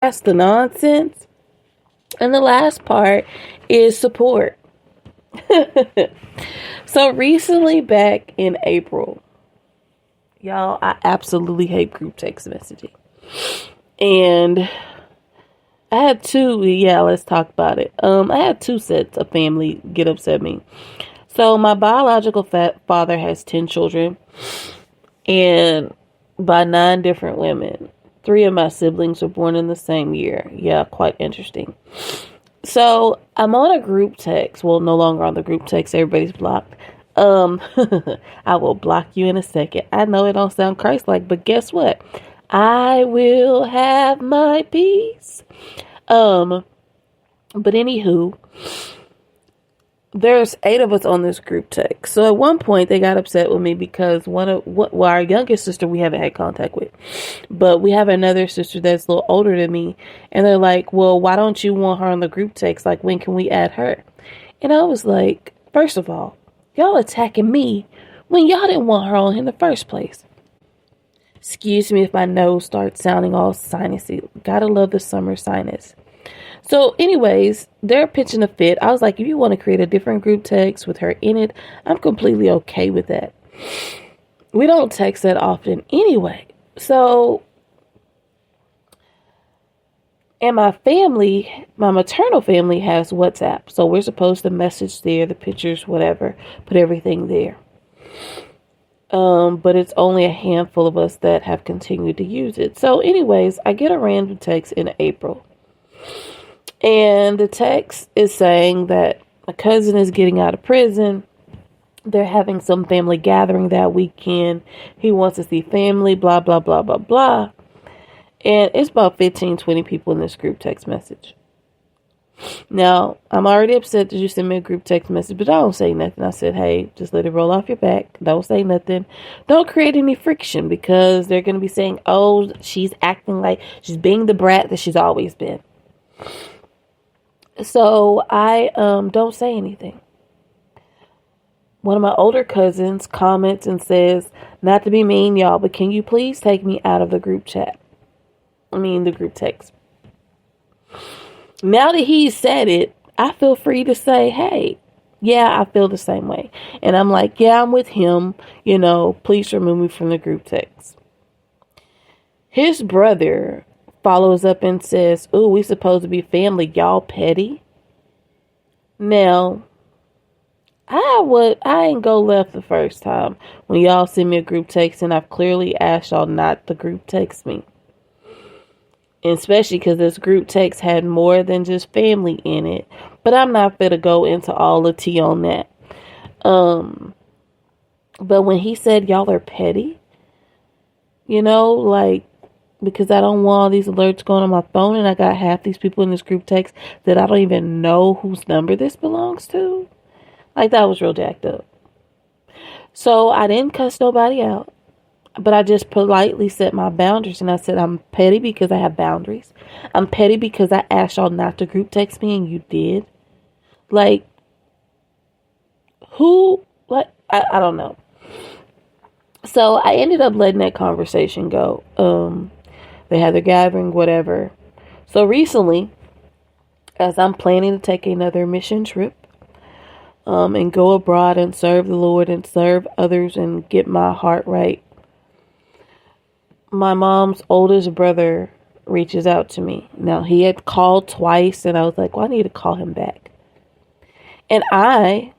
That's the nonsense. And the last part is support. So recently, back in April, y'all, I absolutely hate group text messaging. And I had two, yeah, let's talk about it. I had two sets of family get upset at me. So my biological father has 10 children and by 9 different women. 3 of my siblings were born in the same year. Yeah, quite interesting. So I'm on a group text. Well, no longer on the group text. Everybody's blocked. I will block you in a second. I know it don't sound Christ-like, but guess what? I will have my peace. But anywho, there's 8 of us on this group text. So at one point they got upset with me because our youngest sister we haven't had contact with, but we have another sister that's a little older than me, and they're like, well, why don't you want her on the group text? Like, when can we add her? And I was like, first of all, y'all attacking me when y'all didn't want her on in the first place. Excuse me if my nose starts sounding all sinusy. Gotta love the summer sinus. So anyways, they're pitching a fit. I was like, if you want to create a different group text with her in it, I'm completely okay with that. We don't text that often anyway. So, and my family, my maternal family has WhatsApp. So we're supposed to message there, the pictures, whatever, put everything there. But it's only a handful of us that have continued to use it. So anyways, I get a random text in April. And the text is saying that my cousin is getting out of prison. They're having some family gathering that weekend. He wants to see family, blah, blah, blah, blah, blah. And it's about 15, 20 people in this group text message. Now, I'm already upset that you sent me a group text message, but I don't say nothing. I said, hey, just let it roll off your back. Don't say nothing. Don't create any friction because they're going to be saying, oh, she's acting like she's being the brat that she's always been. So I don't say anything. One of my older cousins comments and says, not to be mean, y'all, but can you please take me out of the group chat? The group text. Now that he said it, I feel free to say, hey, yeah, I feel the same way. And I'm like, yeah, I'm with him. Please remove me from the group text. His brother follows up and says, ooh, we supposed to be family. Y'all petty. Now, I ain't go left the first time when y'all send me a group text and I've clearly asked y'all not to group text me. And especially because this group text had more than just family in it. But I'm not going to go into all the tea on that. But when he said y'all are petty, because I don't want all these alerts going on my phone and I got half these people in this group text that I don't even know whose number this belongs to. That was real jacked up. So I didn't cuss nobody out. But I just politely set my boundaries and I said, I'm petty because I have boundaries. I'm petty because I asked y'all not to group text me and you did. I don't know. So I ended up letting that conversation go. They had their gathering, whatever. So recently, as I'm planning to take another mission trip, and go abroad and serve the Lord and serve others and get my heart right, my mom's oldest brother reaches out to me. Now, he had called twice, and I was like, well, I need to call him back. And I,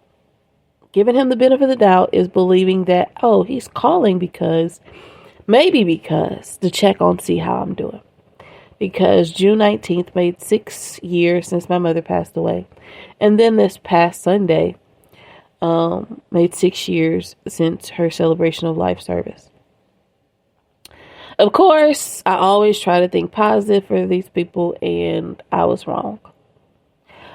giving him the benefit of the doubt, is believing that, oh, he's calling maybe because to check on, see how I'm doing. Because June 19th made 6 years since my mother passed away. And then this past Sunday, made 6 years since her celebration of life service. Of course, I always try to think positive for these people, and I was wrong.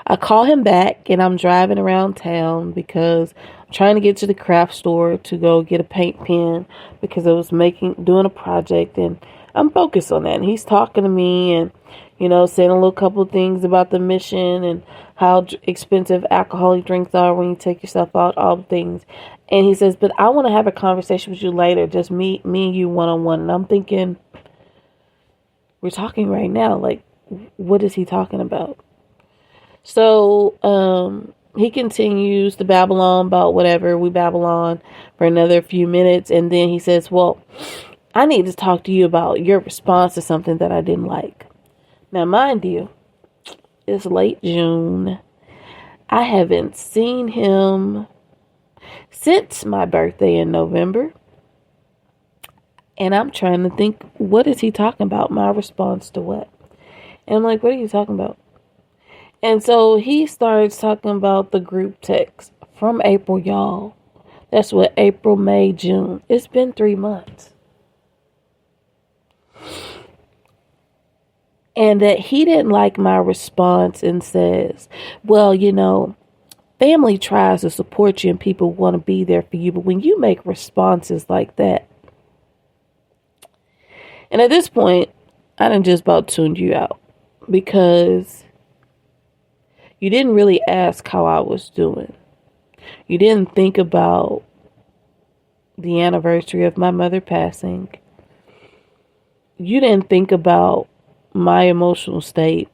I call him back, and I'm driving around town because I'm trying to get to the craft store to go get a paint pen because I was doing a project, and I'm focused on that. And he's talking to me and, saying a little couple of things about the mission and how expensive alcoholic drinks are when you take yourself out, all the things. And he says, but I want to have a conversation with you later, just me and you one-on-one. And I'm thinking, we're talking right now. what is he talking about? So he continues to babble on about whatever. We babble on for another few minutes, and then he says, well, I need to talk to you about your response to something that I didn't like. Now, mind you, it's late June. I haven't seen him since my birthday in November. And I'm trying to think, what is he talking about? My response to what? And I'm like, what are you talking about? And so he starts talking about the group text from April, y'all. That's what, April, May, June. It's been 3 months. And that he didn't like my response and says, well, family tries to support you and people want to be there for you. But when you make responses like that, and at this point, I done just about tuned you out because you didn't really ask how I was doing. You didn't think about the anniversary of my mother passing. You didn't think about my emotional state,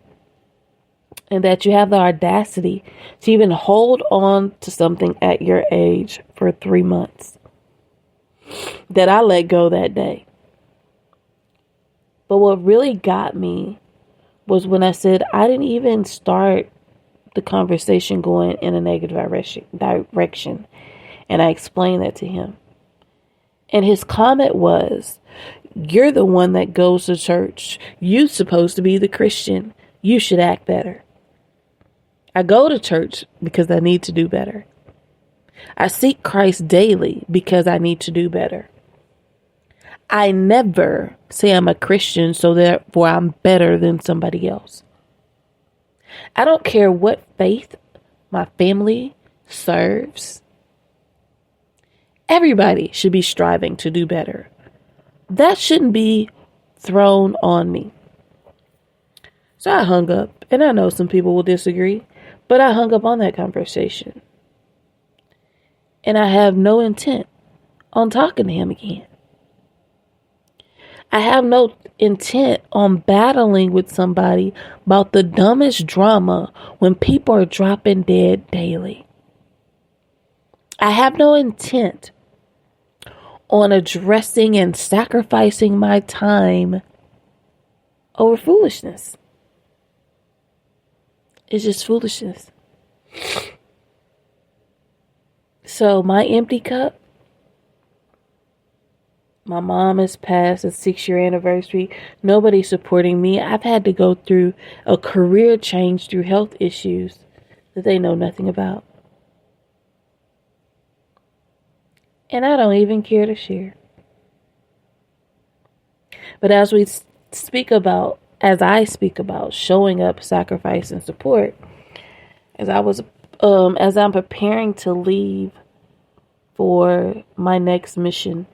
and that you have the audacity to even hold on to something at your age for 3 months that I let go that day. But what really got me was when I said I didn't even start the conversation going in a negative direction. And I explained that to him. And his comment was, you're the one that goes to church. You're supposed to be the Christian. You should act better. I go to church because I need to do better. I seek Christ daily because I need to do better. I never say I'm a Christian so therefore I'm better than somebody else. I don't care what faith my family serves. Everybody should be striving to do better. That shouldn't be thrown on me. So I hung up, and I know some people will disagree, but I hung up on that conversation. And I have no intent on talking to him again. I have no intent on battling with somebody about the dumbest drama when people are dropping dead daily. I have no intent on addressing and sacrificing my time over foolishness. It's just foolishness. So my empty cup, my mom has passed a 6-year anniversary. Nobody's supporting me. I've had to go through a career change through health issues that they know nothing about. And I don't even care to share. But as I speak about showing up, sacrifice, and support, as I'm preparing to leave for my next mission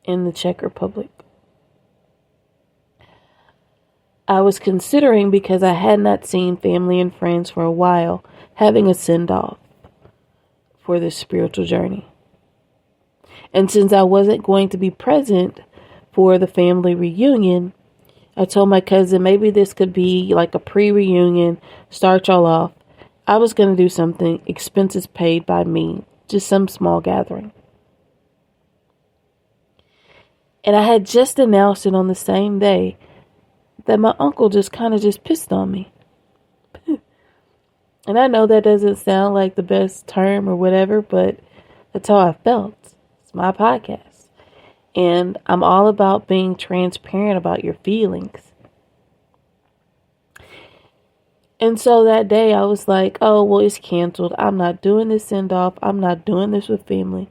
in the Czech Republic, I was considering, because I had not seen family and friends for a while, having a send-off for this spiritual journey. And since I wasn't going to be present for the family reunion, I told my cousin maybe this could be like a pre-reunion, start y'all off. I was going to do something, expenses paid by me, just some small gathering. And I had just announced it on the same day that my uncle just pissed on me. And I know that doesn't sound like the best term or whatever, but that's how I felt. It's my podcast. And I'm all about being transparent about your feelings. And so that day I was like, oh, well, it's canceled. I'm not doing this send-off. I'm not doing this with family.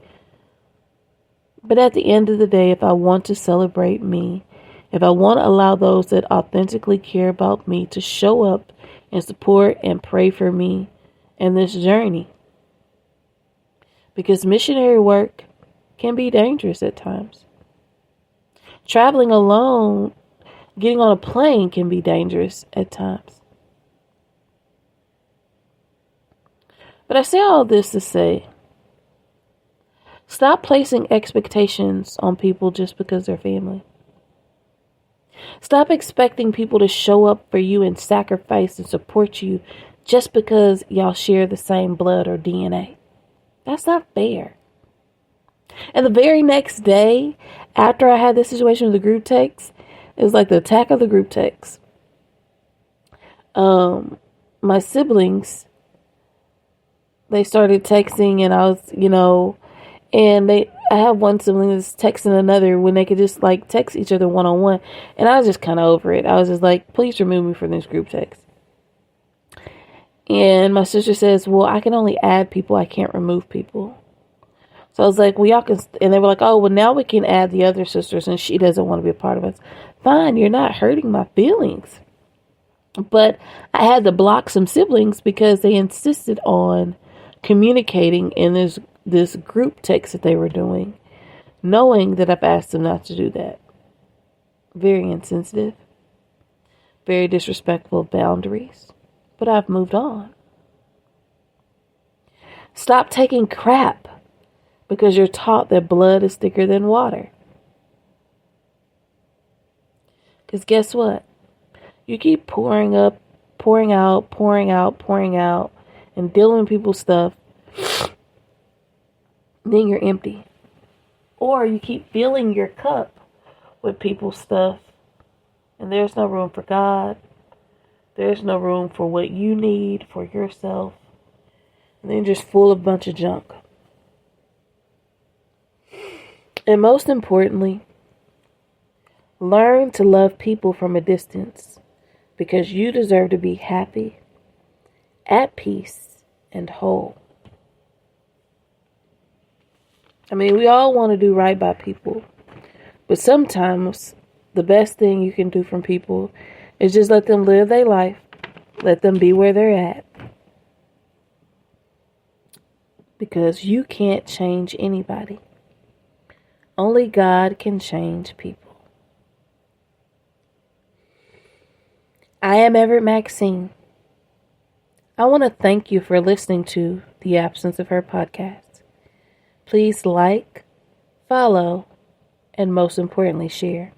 But at the end of the day, if I want to celebrate me, if I want to allow those that authentically care about me to show up and support and pray for me in this journey. Because missionary work can be dangerous at times. Traveling alone, getting on a plane can be dangerous at times. But I say all this to say, stop placing expectations on people just because they're family. Stop expecting people to show up for you and sacrifice and support you just because y'all share the same blood or DNA. That's not fair. And the very next day, after I had this situation with the group text, it was like the attack of the group text. My siblings, they started texting, and I was, and I have one sibling that's texting another when they could just like text each other one-on-one. And I was just kind of over it. I was just like, please remove me from this group text. And my sister says, well, I can only add people. I can't remove people. So I was like, well, y'all can, and they were like, oh, well, now we can add the other sisters and she doesn't want to be a part of us. Fine, you're not hurting my feelings. But I had to block some siblings because they insisted on communicating in this group text that they were doing, knowing that I've asked them not to do that. Very insensitive, very disrespectful of boundaries, but I've moved on. Stop taking crap because you're taught that blood is thicker than water. Because guess what? You keep pouring out, and dealing with people's stuff, then you're empty. Or you keep filling your cup with people's stuff, and there's no room for God. There's no room for what you need for yourself. And then just full of a bunch of junk. And most importantly, learn to love people from a distance, because you deserve to be happy, at peace, and whole. I mean, we all want to do right by people, but sometimes the best thing you can do from people is just let them live their life, let them be where they're at, because you can't change anybody. Only God can change people. I am Everett Maxine. I want to thank you for listening to The Absence of Her podcast. Please like, follow, and most importantly, share,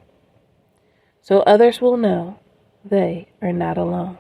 so others will know they are not alone.